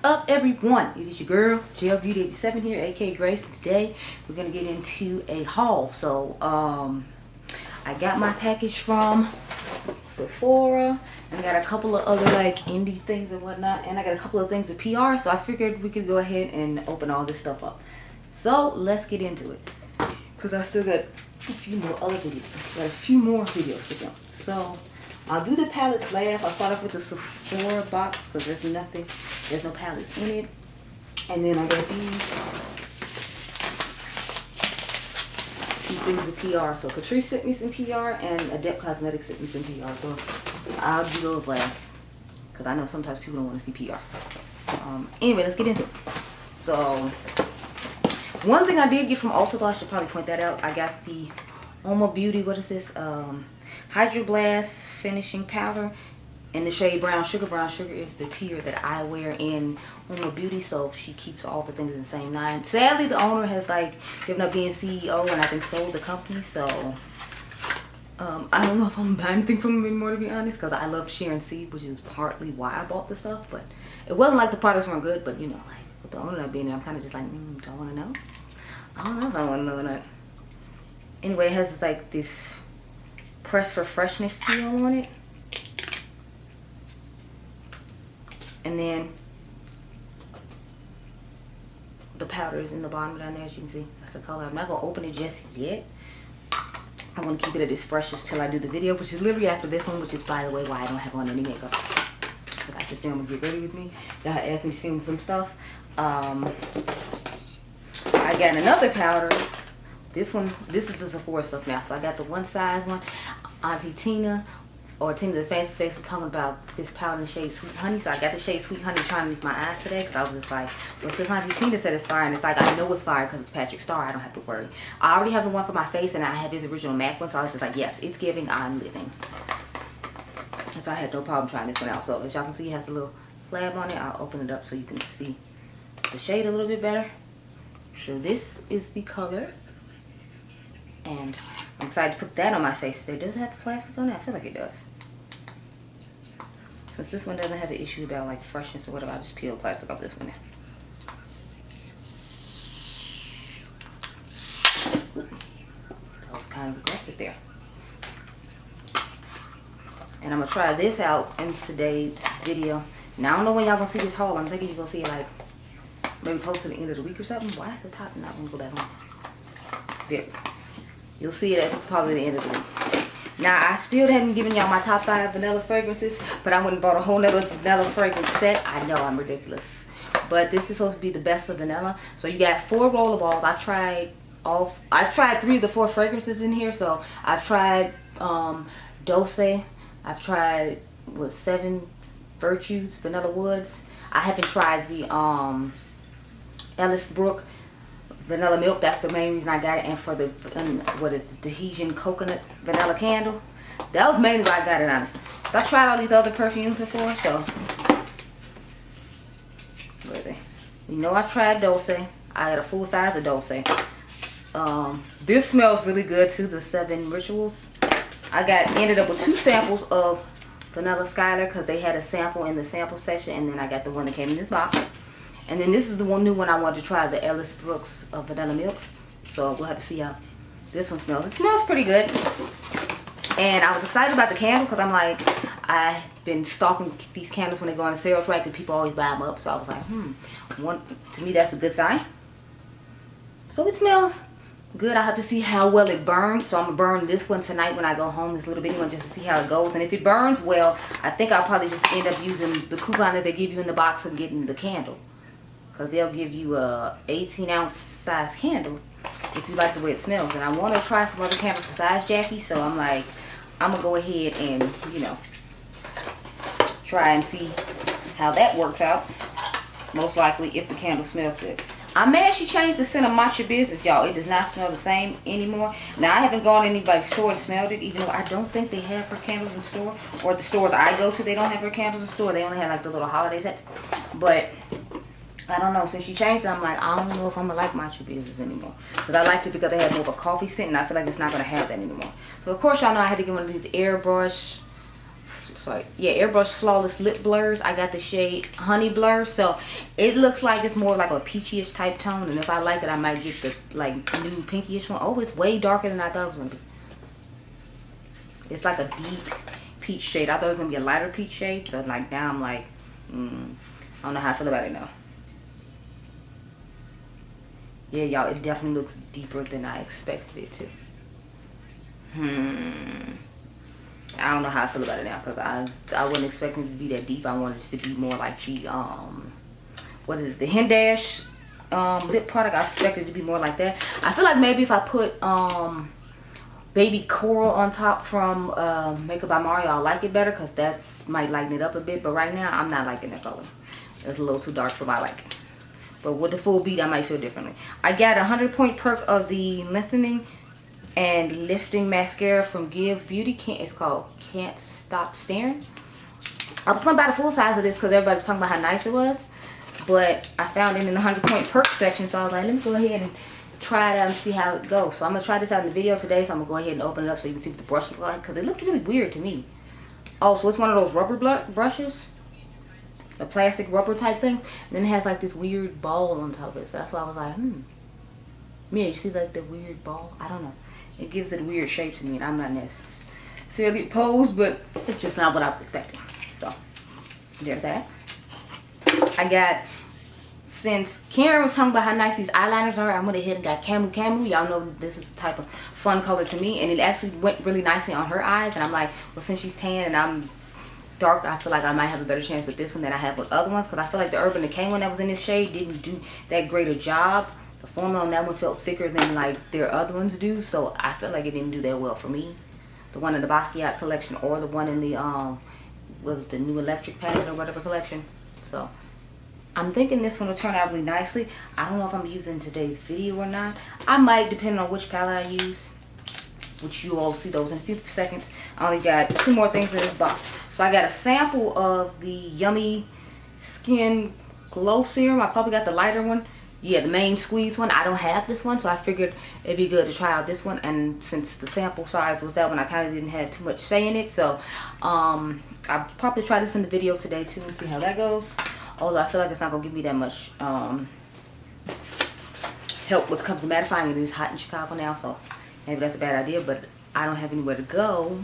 up, everyone? It is your girl Beauty 87 here, aka Grace. And today we're gonna get into a haul. So I got my package from Sephora, and I got a couple of other like indie things and whatnot, and I got a couple of things at PR, so I figured we could go ahead and open all this stuff up. So let's get into it, because I still got a few more other videos, got a few more videos to film. So I'll do the palettes last. I'll start off with the Sephora box because there's no palettes in it. And then I got these two things of PR. So Catrice sent me some PR and Adept Cosmetics sent me some PR. So I'll do those last because I know sometimes people don't want to see PR. Anyway, let's get into it. So one thing I did get from Ulta, though, I should probably point that out. I got the UOMA Beauty, what is this? Hydro Blast finishing powder in the shade brown sugar. Brown sugar is the tier that I wear in UOMA Beauty, so she keeps all the things in the same line. Sadly, the owner has like given up being CEO and I think sold the company, so I don't know if I'm buying anything from him anymore, to be honest, because I loved Sharon Seed, which is partly why I bought the stuff. But it wasn't like the products weren't good, but you know, like with the owner not being there, I'm kind of just like, do I want to know? I don't know if I want to know or not. Anyway, it has this, like this Press for Freshness seal on it, and then the powder is in the bottom down there, as you can see. That's the color. I'm not gonna open it just yet. I'm gonna keep it at its freshest till I do the video, which is literally after this one, which is, by the way, why I don't have on any makeup. I got to film and get ready with me. Y'all had asked me to film some stuff. I got another powder. This is the Sephora stuff now. So I got the one size one. Auntie Tina, or Tina the Fancy Face, was talking about this powder in the shade Sweet Honey. So I got the shade Sweet Honey trying to leave my eyes today, because I was just like, well, since Auntie Tina said it's fire, and it's like, I know it's fire because it's Patrick Star, I don't have to worry. I already have the one for my face, and I have his original MAC one, so I was just like, yes, it's giving, I'm living. And so I had no problem trying this one out. So as y'all can see, it has a little flab on it. I'll open it up so you can see the shade a little bit better. So this is the color. And I'm excited to put that on my face today. Does it have the plastic on it? I feel like it does. Since this one doesn't have an issue about like freshness or whatever, I'll just peel the plastic off this one now. That was kind of aggressive there. And I'm going to try this out in today's video. Now, I don't know when y'all going to see this haul. I'm thinking you're going to see it like maybe close to the end of the week or something. Why is the top not going to go back on? There. You'll see it at probably the end of the week. Now, I still hadn't given y'all my top 5 vanilla fragrances, but I went and bought a whole nother vanilla fragrance set. I know I'm ridiculous, but this is supposed to be the best of vanilla. So you got 4 rollerballs. I've tried 3 of the 4 fragrances in here. So I've tried Dose. I've tried 7 Virtues Vanilla Woods. I haven't tried the Ellis Brook Vanilla Milk. That's the main reason I got it. And for the Diypansy Coconut Vanilla Candle. That was mainly why I got it, honestly. I tried all these other perfumes before, so where are they? You know, I've tried Dose. I got a full size of Dose. This smells really good too, the 7 Rituals. I ended up with 2 samples of Vanilla Skylar because they had a sample in the sample section, and then I got the one that came in this box. And then this is the new one I wanted to try, the Ellis Brooks Vanilla Milk. So we'll have to see how this one smells. It smells pretty good. And I was excited about the candle because I'm like, I've been stalking these candles when they go on sales, right? And people always buy them up. So I was like, to me that's a good sign. So it smells good. I have to see how well it burns. So I'm going to burn this one tonight when I go home, this little bitty one, just to see how it goes. And if it burns well, I think I'll probably just end up using the coupon that they give you in the box and getting the candle. Because they'll give you a 18-ounce size candle if you like the way it smells. And I want to try some other candles besides Jackie. So I'm like, I'm going to go ahead and, you know, try and see how that works out. Most likely if the candle smells good. I'm mad she changed the scent of Matcha Business, y'all. It does not smell the same anymore. Now, I haven't gone to anybody's store to smell it, even though I don't think they have her candles in store. Or the stores I go to, they don't have her candles in store. They only have like the little holiday sets. But I don't know. Since she changed it, I'm like, I don't know if I'm going to like Matcha Business anymore. But I liked it because they had more of a coffee scent, and I feel like it's not going to have that anymore. So, of course, y'all know I had to get one of these airbrush sorry, yeah, Airbrush Flawless Lip Blurs. I got the shade Honey Blur, so it looks like it's more like a peachy-ish type tone, and if I like it, I might get the like new pinky-ish one. Oh, it's way darker than I thought it was gonna be. It's like a deep peach shade. I thought it was gonna be a lighter peach shade, so like now I'm like, I don't know how I feel about it now. Yeah, y'all, it definitely looks deeper than I expected it to. I don't know how I feel about it now, because I wasn't expecting it to be that deep. I wanted it to be more like the what is it, the Hendash lip product. I expected it to be more like that. I feel like maybe if I put Baby Coral on top from Makeup by Mario, I'll like it better, because that might lighten it up a bit. But right now I'm not liking that color. It's a little too dark for my liking. But with the full beat I might feel differently. I got a 100-point perk of the lengthening and lifting mascara from Give Beauty. It's called Can't Stop Staring. I was gonna buy the full size of this because everybody was talking about how nice it was, but I found it in the 100-point perk section, so I was like, let me go ahead and try it out and see how it goes. So I'm gonna try this out in the video today, so I'm gonna go ahead and open it up so you can see what the brush looks like, because it looked really weird to me. Oh, so it's one of those rubber brushes, a plastic rubber type thing, and then it has like this weird ball on top of it. So that's why I was like, yeah, you see like the weird ball? I don't know. It gives it a weird shape to me, and I'm not necessarily opposed, but it's just not what I was expecting. So there's that. I got, since Karen was talking about how nice these eyeliners are, I went ahead and got Camu Camu. Y'all know this is the type of fun color to me, and it actually went really nicely on her eyes. And I'm like, well, since she's tan and I'm dark, I feel like I might have a better chance with this one than I have with other ones, because I feel like the Urban Decay one that was in this shade didn't do that great a job. The formula on that one felt thicker than like their other ones do, so I feel like it didn't do that well for me. The one in the Basquiat collection, or the one in the was the New Electric palette or whatever collection. So I'm thinking this one will turn out really nicely. I don't know if I'm using today's video or not. I might, depending on which palette I use, which you all see those in a few seconds. I only got 2 more things in this box. So I got a sample of the Yummy Skin Glow Serum. I probably got the lighter one. Yeah, the main squeeze one. I don't have this one, so I figured it'd be good to try out this one. And since the sample size was that one, I kind of didn't have too much say in it. So I'll probably try this in the video today too and see how that goes. Although I feel like it's not going to give me that much help when it comes to mattifying. It is hot in Chicago now, so maybe that's a bad idea. But I don't have anywhere to go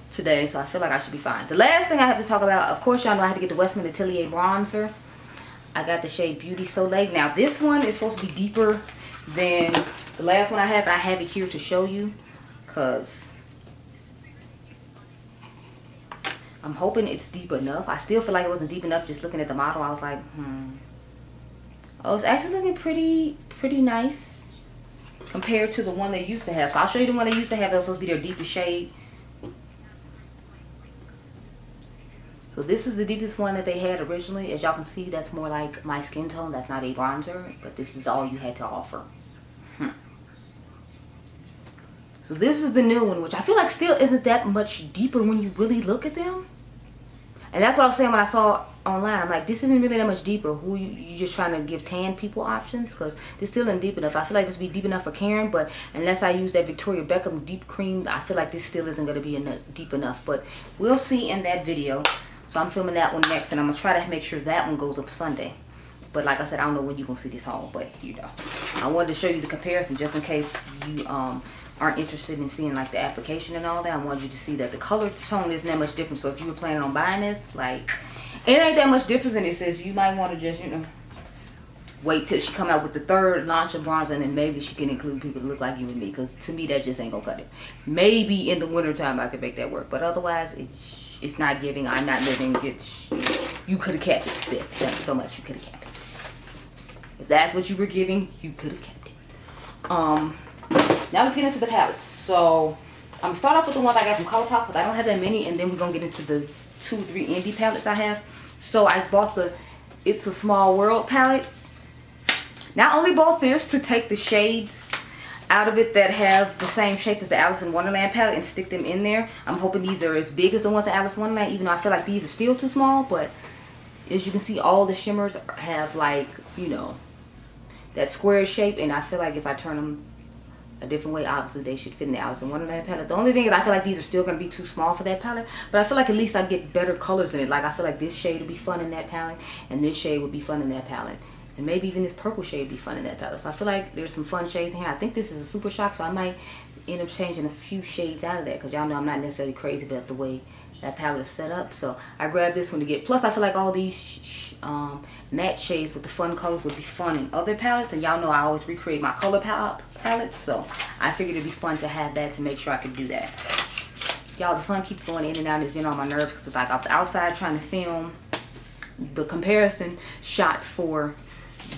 today, so I feel like I should be fine. The last thing I have to talk about, of course, y'all know I had to get the Westman Atelier bronzer. I got the shade Beauty Soleil. Now this one is supposed to be deeper than the last one I have, and I have it here to show you, because I'm hoping it's deep enough. I still feel like it wasn't deep enough just looking at the model. I was like, oh, it's actually looking pretty nice compared to the one they used to have. So I'll show you the one they used to have. That was supposed to be their deepest shade. So this is the deepest one that they had originally. As y'all can see, that's more like my skin tone. That's not a bronzer, but this is all you had to offer. So this is the new one, which I feel like still isn't that much deeper when you really look at them. And that's what I was saying when I saw online. I'm like, this isn't really that much deeper. Who you just trying to give tan people options? Because this still isn't deep enough. I feel like this would be deep enough for Karen, but unless I use that Victoria Beckham deep cream, I feel like this still isn't going to be deep enough. But we'll see in that video. So I'm filming that one next, and I'm going to try to make sure that one goes up Sunday. But like I said, I don't know when you're going to see this haul, but you know. I wanted to show you the comparison just in case you aren't interested in seeing like the application and all that. I wanted you to see that the color tone isn't that much different. So if you were planning on buying this, like, it ain't that much difference in it. Says you might want to just, you know, wait till she come out with the 3rd launch of bronzer, and then maybe she can include people that look like you and me, because to me that just ain't going to cut it. Maybe in the wintertime I could make that work, but otherwise it's not giving. I'm not living. You could have kept it, sis. Thanks so much. You could have kept it. If that's what you were giving, you could have kept it. Now let's get into the palettes. So I'm gonna start off with the ones I got from Colourpop, because I don't have that many, and then we're gonna get into the 2 or 3 indie palettes I have. So I bought the It's a Small World palette. Not only bought this to take the shades out of it that have the same shape as the Alice in Wonderland palette and stick them in there. I'm hoping these are as big as the ones in Alice in Wonderland, even though I feel like these are still too small. But as you can see, all the shimmers have, like, you know, that square shape, and I feel like if I turn them a different way. Obviously they should fit in the Ladson Wonderland palette. The only thing is I feel like these are still going to be too small for that palette, but I feel like at least I get better colors in it. Like I feel like this shade would be fun in that palette, and this shade would be fun in that palette, and maybe even this purple shade would be fun in that palette. So I feel like there's some fun shades in here. I think this is a Super Shock, so I might end up changing a few shades out of that, because y'all know I'm not necessarily crazy about the way that palette is set up. So I grabbed this one to get, plus I feel like all these matte shades with the fun colors would be fun in other palettes, and y'all know I always recreate my Colourpop palettes, so I figured it'd be fun to have that to make sure I could do that. Y'all, the sun keeps going in and out and it's getting on my nerves, because it's like I was outside trying to film the comparison shots for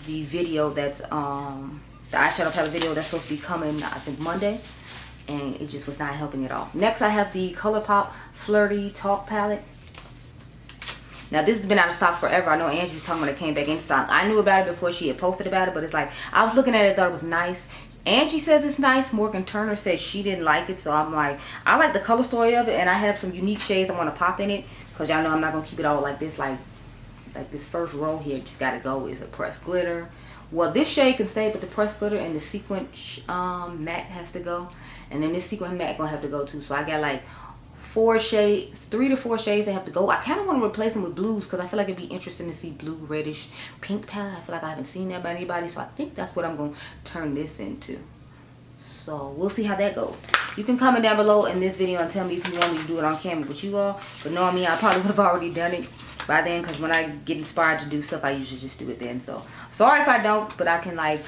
the video that's the eyeshadow palette video that's supposed to be coming, I think, Monday, and it just was not helping at all. Next I have the Colourpop Flirty Talk palette. Now this has been out of stock forever. I know Angie was talking about it came back in stock. I knew about it before she had posted about it, but it's like I was looking at it, thought it was nice. Angie says it's nice. Morgan Turner said she didn't like it, so I'm like, I like the color story of it, and I have some unique shades I want to pop in it, because y'all know I'm not gonna keep it all like this. Like this first row here just gotta go. Is a pressed glitter. Well, this shade can stay, but the pressed glitter and the sequin matte has to go, and then this sequin matte gonna have to go too. So I got like 3 to 4 shades that have to go. I kind of want to replace them with blues, because I feel like it'd be interesting to see blue, reddish, pink palette. I feel like I haven't seen that by anybody, so I think that's what I'm going to turn this into. So we'll see how that goes. You can comment down below in this video and tell me if you want me to do it on camera with you all. But knowing me, I probably would have already done it by then, because when I get inspired to do stuff, I usually just do it then. So sorry if I don't, but I can like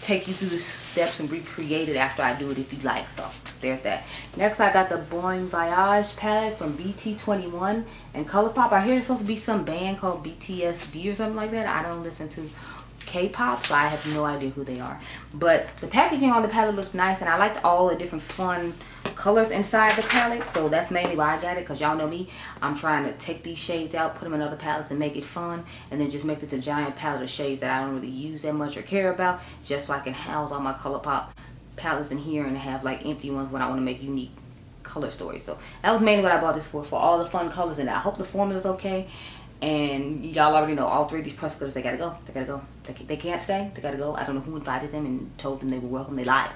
take you through the steps and recreate it after I do it if you like. So there's that. Next I got the Bon Voyage palette from BT21 and Colourpop. I hear there's supposed to be some band called BTSD or something like that. I don't listen to K-pop, so I have no idea who they are. But the packaging on the palette looked nice, and I liked all the different fun colors inside the palette, so that's mainly why I got it, because y'all know me, I'm trying to take these shades out, put them in other palettes and make it fun, and then just make it a giant palette of shades that I don't really use that much or care about, just so I can house all my Colourpop palettes in here and have like empty ones when I want to make unique color stories. So that was mainly what I bought this for all the fun colors, and I hope the formula's okay. And y'all already know all 3 of these press glitters, they gotta go. They gotta go. They can't stay. They gotta go. I don't know who invited them and told them they were welcome. They lied.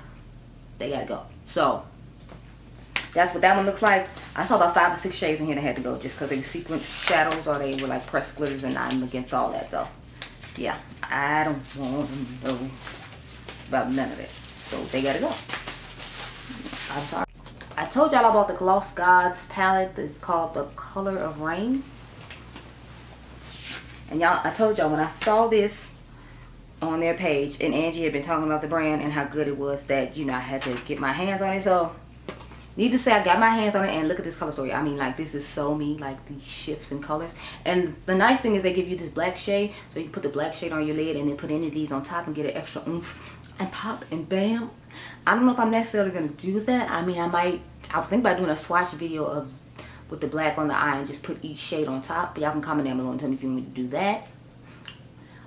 They gotta go. So that's what that one looks like. I saw about 5 or 6 shades in here that had to go, just because they were sequin shadows or they were like pressed glitters, and I'm against all that. So yeah, I don't want to know about none of it. So they gotta go. I'm sorry. I told y'all I bought the Gloss Gods palette. It's called the Color of Rain. And y'all, I told y'all when I saw this on their page, and Angie had been talking about the brand and how good it was, that, you know, I had to get my hands on it. So need to say I got my hands on it, and look at this color story. I mean, like, this is so me, like these shifts in colors. And the nice thing is they give you this black shade, so you can put the black shade on your lid and then put any of these on top and get an extra oomph and pop and bam. I don't know if I'm necessarily gonna do that. I mean, I was thinking about doing a swatch video of with the black on the eye and just put each shade on top, but y'all can comment down below and tell me if you want me to do that.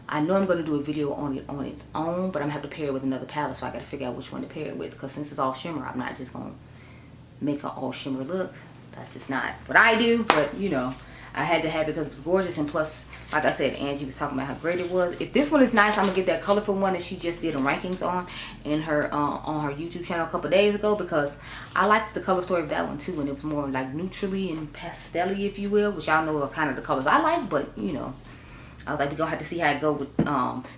I know I'm going to do a video on it on its own, but I'm going to have to pair it with another palette, so I got to figure out which one to pair it with, because since it's all shimmer, I'm not just going to make an all shimmer look. That's just not what I do, but you know, I had to have it because it was gorgeous, and plus, like I said, Angie was talking about how great it was. If this one is nice, I'm gonna get that colorful one that she just did a rankings on in her on her YouTube channel a couple days ago, because I liked the color story of that one too, and it was more like neutrally and pastel-y, if you will, which y'all know are kind of the colors I like. But you know, I was like, we're gonna have to see how it go with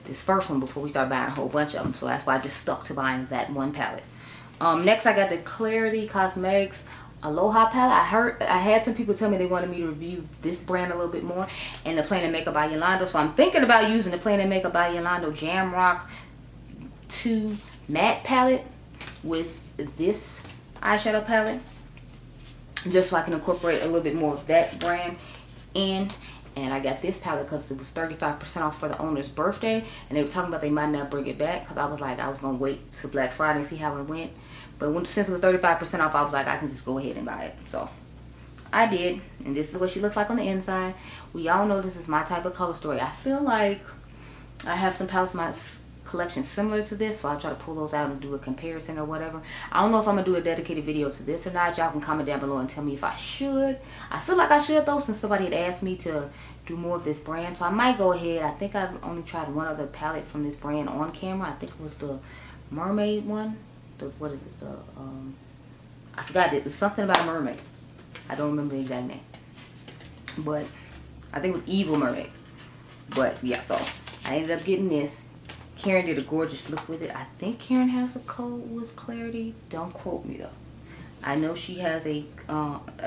this first one before we start buying a whole bunch of them. So that's why I just stuck to buying that one palette. Next I got the Clarity Cosmetics Aloha palette. I had some people tell me they wanted me to review this brand a little bit more, and the Plain & Makeup by Yolanda. So I'm thinking about using the Plain & Makeup by Yolanda Jam Rock 2 matte palette with this eyeshadow palette, just so I can incorporate a little bit more of that brand in. And I got this palette because it was 35% off for the owner's birthday, and they were talking about they might not bring it back, because I was like, I was gonna wait till Black Friday and see how it went. But since it was 35% off, I was like, I can just go ahead and buy it. So I did, and this is what she looks like on the inside. We all know this is my type of color story. I feel like I have some palettes in my collection similar to this, so I'll try to pull those out and do a comparison or whatever. I don't know if I'm gonna do a dedicated video to this or not. Y'all can comment down below and tell me if I should. I feel like I should though, since somebody had asked me to do more of this brand, so I might go ahead. I think I've only tried one other palette from this brand on camera. I think it was the mermaid one. what is it? I forgot it. It was something about a mermaid. I don't remember the exact name. But I think it was Evil Mermaid. But yeah, so I ended up getting this. Karen did a gorgeous look with it. I think Karen has a code with Clarity. Don't quote me though. I know she has a,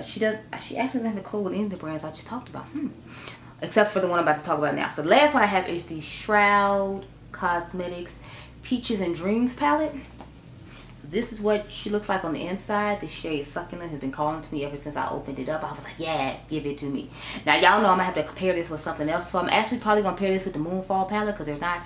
she actually doesn't have a code with any of the brands I just talked about. Except for the one I'm about to talk about now. So the last one I have is the Shroud Cosmetics Peaches and Dreams palette. This is what she looks like on the inside. The shade Succulent has been calling to me ever since I opened it up. I was like, yes, give it to me. Now, y'all know I'm going to have to compare this with something else. So I'm actually probably going to pair this with the Moonfall palette because there's not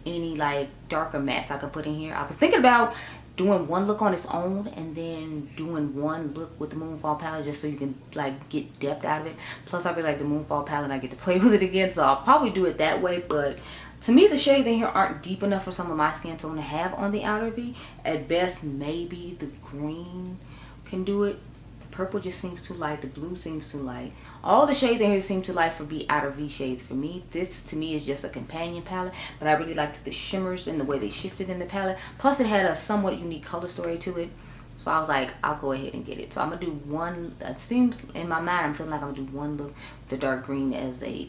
any like darker mattes I could put in here. I was thinking about doing one look on its own and then doing one look with the Moonfall palette just so you can like get depth out of it. Plus, I really like the Moonfall palette and I get to play with it again. So I'll probably do it that way. But to me, the shades in here aren't deep enough for some of my skin tone to have on the outer V. At best, maybe the green can do it. The purple just seems too light. The blue seems too light. All the shades in here seem too light for be outer V shades for me. This, to me, is just a companion palette. But I really liked the shimmers and the way they shifted in the palette. Plus, it had a somewhat unique color story to it. So I was like, I'll go ahead and get it. So I'm going to do one, it seems in my mind, I'm feeling like I'm going to do one look with the dark green as a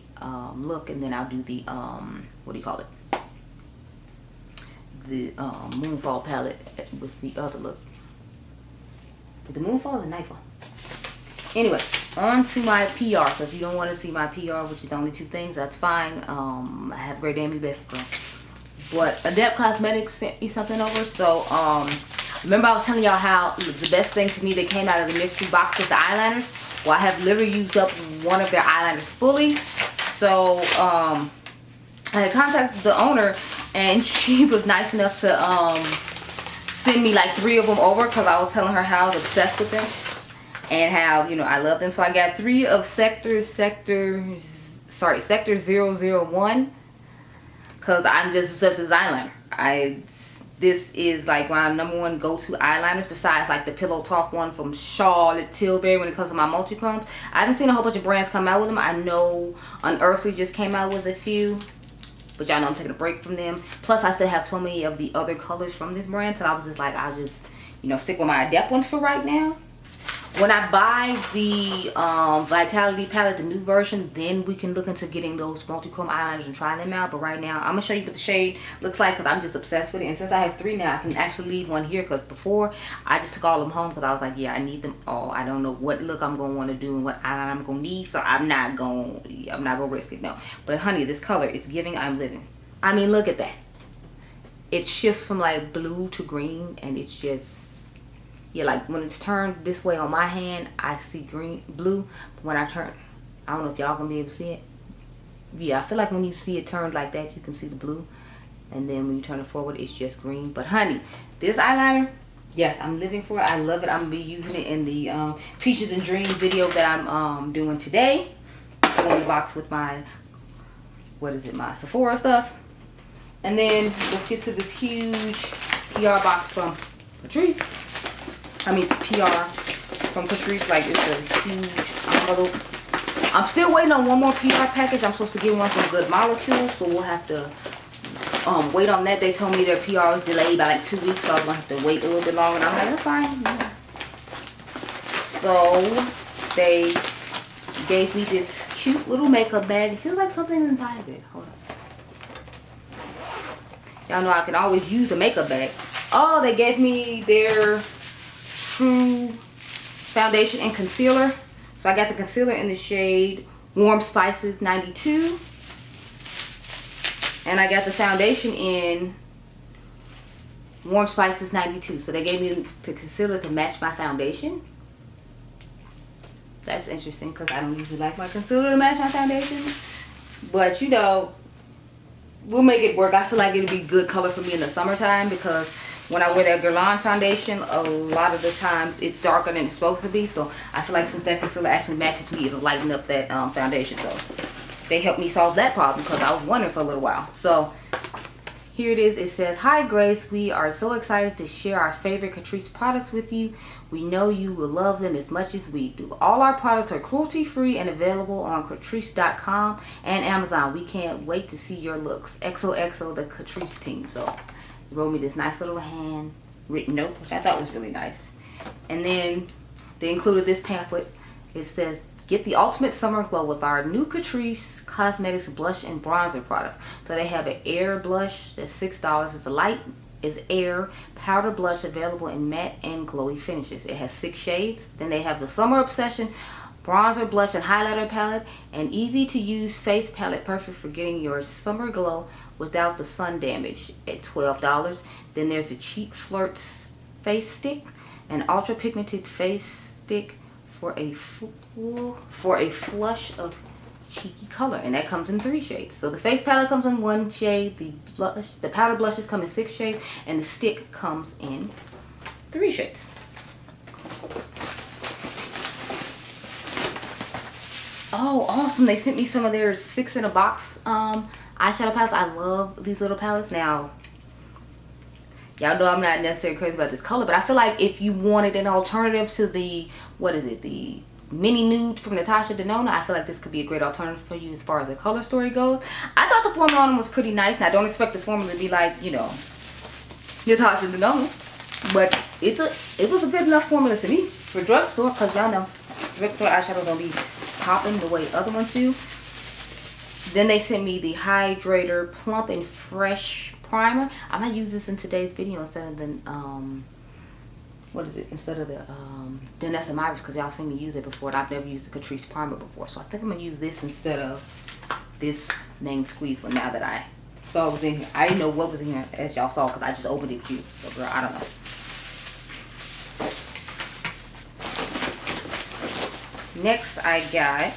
look. And then I'll do the, what do you call it? The Moonfall palette with the other look. With the Moonfall or the Nightfall? Anyway, on to my PR. So if you don't want to see my PR, which is only 2 things, that's fine. I have a great damn best girl. But Adept Cosmetics sent me something over. So, remember I was telling y'all how the best thing to me that came out of the mystery box was the eyeliners? Well, I have literally used up one of their eyeliners fully. So, I had contacted the owner and she was nice enough to send me like 3 of them over because I was telling her how I was obsessed with them and how, you know, I love them. So I got 3 of Sector 001 because I'm just such a eyeliner. This is like my #1 go-to eyeliners besides like the Pillow Talk one from Charlotte Tilbury when it comes to my multi-chromes. I haven't seen a whole bunch of brands come out with them. I know Unearthly just came out with a few, but y'all know I'm taking a break from them. Plus, I still have so many of the other colors from this brand, so I was just like, I'll just, you know, stick with my Adept ones for right now. When I buy the Vitality palette, the new version, then we can look into getting those multi-chrome eyeliners and try them out. But right now, I'm going to show you what the shade looks like because I'm just obsessed with it. And since I have 3 now, I can actually leave one here because before, I just took all of them home because I was like, yeah, I need them all. I don't know what look I'm going to want to do and what eyeliner I'm going to need, so I'm not going to risk it, no. But honey, this color is giving I'm living. I mean, look at that. It shifts from like blue to green and it's just... yeah, like when it's turned this way on my hand, I see blue. But when I turn, I don't know if y'all gonna be able to see it. Yeah, I feel like when you see it turned like that, you can see the blue. And then when you turn it forward, it's just green. But honey, this eyeliner, yes, I'm living for it. I love it. I'm gonna be using it in the Peaches and Dreams video that I'm doing today. Go in the box with my, what is it, my Sephora stuff. And then let's get to this huge PR box from Patrice. I mean, PR from Catrice, like it's a huge envelope. I'm still waiting on one more PR package. I'm supposed to get one from Good Molecules, so we'll have to wait on that. They told me their PR was delayed by like 2 weeks, so I was gonna have to wait a little bit longer. And I'm like, that's fine. Yeah. So they gave me this cute little makeup bag. It feels like something's inside of it. Hold on. Y'all know I can always use a makeup bag. Oh, they gave me their True foundation and concealer. So I got the concealer in the shade Warm Spices 92. And I got the foundation in Warm Spices 92. So they gave me the concealer to match my foundation. That's interesting because I don't usually like my concealer to match my foundation. But you know, we'll make it work. I feel like it'll be good color for me in the summertime because when I wear that Guerlain foundation, a lot of the times it's darker than it's supposed to be. So I feel like since that concealer actually matches me, it'll lighten up that foundation. So they helped me solve that problem because I was wondering for a little while. So here it is. It says, "Hi Grace, we are so excited to share our favorite Catrice products with you. We know you will love them as much as we do. All our products are cruelty-free and available on Catrice.com and Amazon. We can't wait to see your looks. XOXO, the Catrice team." So wrote me this nice little hand written note, which I thought was really nice. And then they included this pamphlet. It says, get the ultimate summer glow with our new Catrice Cosmetics blush and bronzer products. So they have an air blush that's $6. It's a light is air powder blush available in matte and glowy finishes. It has 6 shades. Then they have the Summer Obsession bronzer, blush, and highlighter palette, an easy to use face palette perfect for getting your summer glow without the sun damage at $12. Then there's the Cheek Flirts face stick, an ultra pigmented face stick for a flush of cheeky color, and that comes in 3 shades. So the face palette comes in 1 shade, the powder blushes come in 6 shades, and the stick comes in 3 shades. Oh, awesome. They sent me some of their 6 in a box eyeshadow palettes. I love these little palettes. Now, y'all know I'm not necessarily crazy about this color, but I feel like if you wanted an alternative to the, what is it, the mini nude from Natasha Denona, I feel like this could be a great alternative for you as far as the color story goes. I thought the formula on them was pretty nice. Now, I don't expect the formula to be like, you know, Natasha Denona, but it was a good enough formula to me for drugstore, because y'all know drugstore eyeshadows don't be popping the way other ones do. Then they sent me the Hydrator Plump and Fresh Primer. I might use this in today's video instead of the instead of the Danessa Myricks, because y'all seen me use it before, and I've never used the Catrice primer before. So I think I'm gonna use this instead of this main squeeze one, now that I saw it was in here. I didn't know what was in here, as y'all saw, because I just opened it with you. So girl, I don't know. Next I got,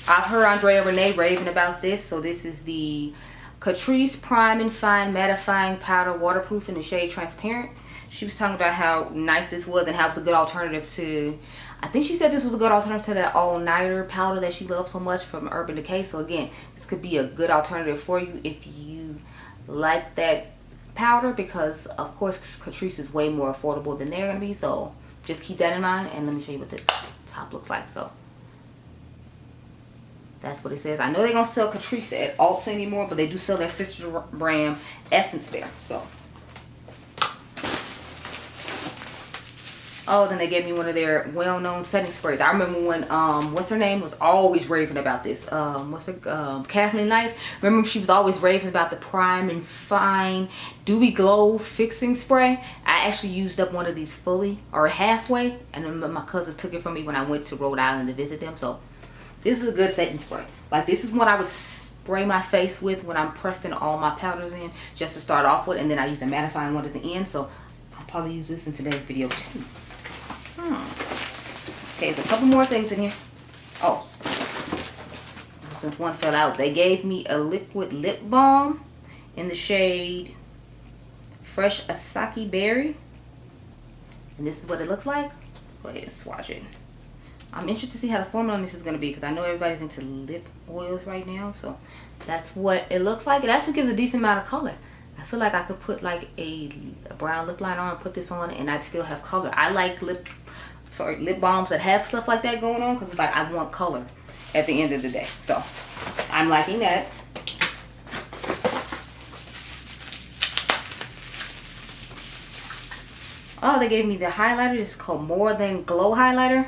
I've heard Andrea Renee raving about this. So this is the Catrice Prime and Fine Mattifying Powder, waterproof in the shade Transparent. She was talking about how nice this was and how it's a good alternative to, I think she said this was a good alternative to that all-nighter powder that she loves so much from Urban Decay. So again, this could be a good alternative for you if you like that powder, because of course Catrice is way more affordable than they're going to be. So just keep that in mind, and let me show you what the top looks like. So that's what it says. I know they don't sell Catrice at Ulta anymore, but they do sell their sister brand Essence there. So, oh, then they gave me one of their well-known setting sprays. I remember when what's her name was always raving about this. Kathleen Nice. Remember, she was always raving about the Prime and Fine Dewy Glow Fixing Spray. I actually used up one of these fully, or halfway, and then my cousins took it from me when I went to Rhode Island to visit them. So this is a good setting spray. Like, this is what I would spray my face with when I'm pressing all my powders in, just to start off with, and then I use a mattifying one at the end. So I'll probably use this in today's video too. Okay, there's a couple more things in here. Oh, since one fell out, they gave me a liquid lip balm in the shade Fresh Asaki Berry, and this is what it looks like. Go ahead and swatch it. I'm interested to see how the formula on this is going to be, because I know everybody's into lip oils right now. So that's what it looks like. It actually gives a decent amount of color. I feel like I could put like a brown lip liner on and put this on, and I'd still have color. I like lip balms that have stuff like that going on, because it's like I want color at the end of the day. So I'm liking that. Oh, they gave me the highlighter. This is called More Than Glow highlighter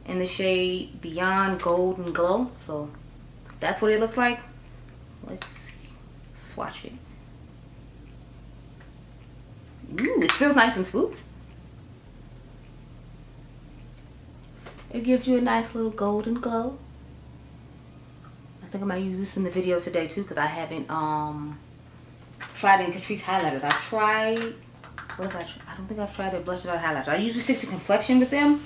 in the shade Beyond Golden Glow. So that's what it looks like. Let's swatch it. Ooh, it feels nice and smooth. It gives you a nice little golden glow. I think I might use this in the video today too, because I haven't tried any Catrice highlighters. I tried, what have I tried? I don't think I've tried their blushes or highlighters. I usually stick to complexion with them,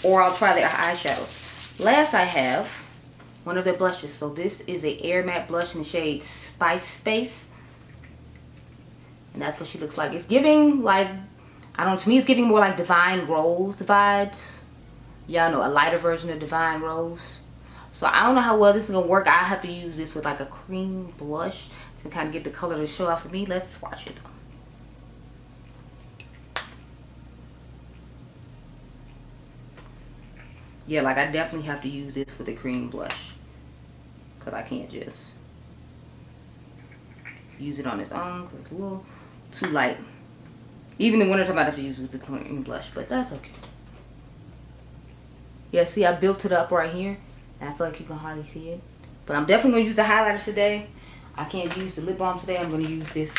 or I'll try their eyeshadows. Last I have one of their blushes. So this is a Air Matte blush in the shade Spice Space. And that's what she looks like. It's giving like, I don't know, to me it's giving more like Divine Rose vibes. Y'all know, a lighter version of Divine Rose. So I don't know how well this is going to work. I have to use this with like a cream blush to kind of get the color to show out for me. Let's swatch it. Yeah, like I definitely have to use this with a cream blush, because I can't just use it on its own because it's a little too light. Even in the wintertime, I have to use the clearing blush, but that's okay. Yeah, see, I built it up right here. And I feel like you can hardly see it. But I'm definitely going to use the highlighter today. I can't use the lip balm today. I'm going to use this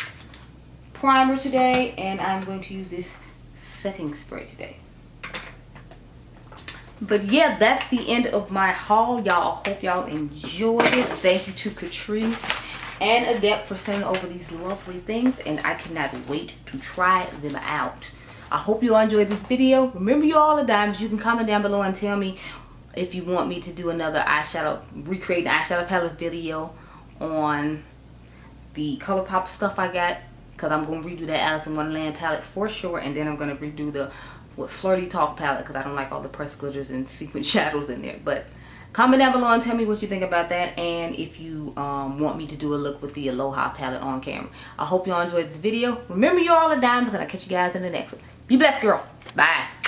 primer today. And I'm going to use this setting spray today. But yeah, that's the end of my haul. Y'all, hope y'all enjoyed it. Thank you to Catrice and Adept for sending over these lovely things. And I cannot wait to try them out. I hope you all enjoyed this video. Remember, you all are diamonds. You can comment down below and tell me if you want me to do another eyeshadow, recreate an eyeshadow palette video on the Colourpop stuff I got. Because I'm going to redo that Alice in Wonderland palette for sure. And then I'm going to redo the Flirty Talk palette because I don't like all the pressed glitters and sequin shadows in there. But comment down below and tell me what you think about that. And if you want me to do a look with the Aloha palette on camera. I hope you all enjoyed this video. Remember, you all are diamonds. And I'll catch you guys in the next one. Be blessed, girl. Bye.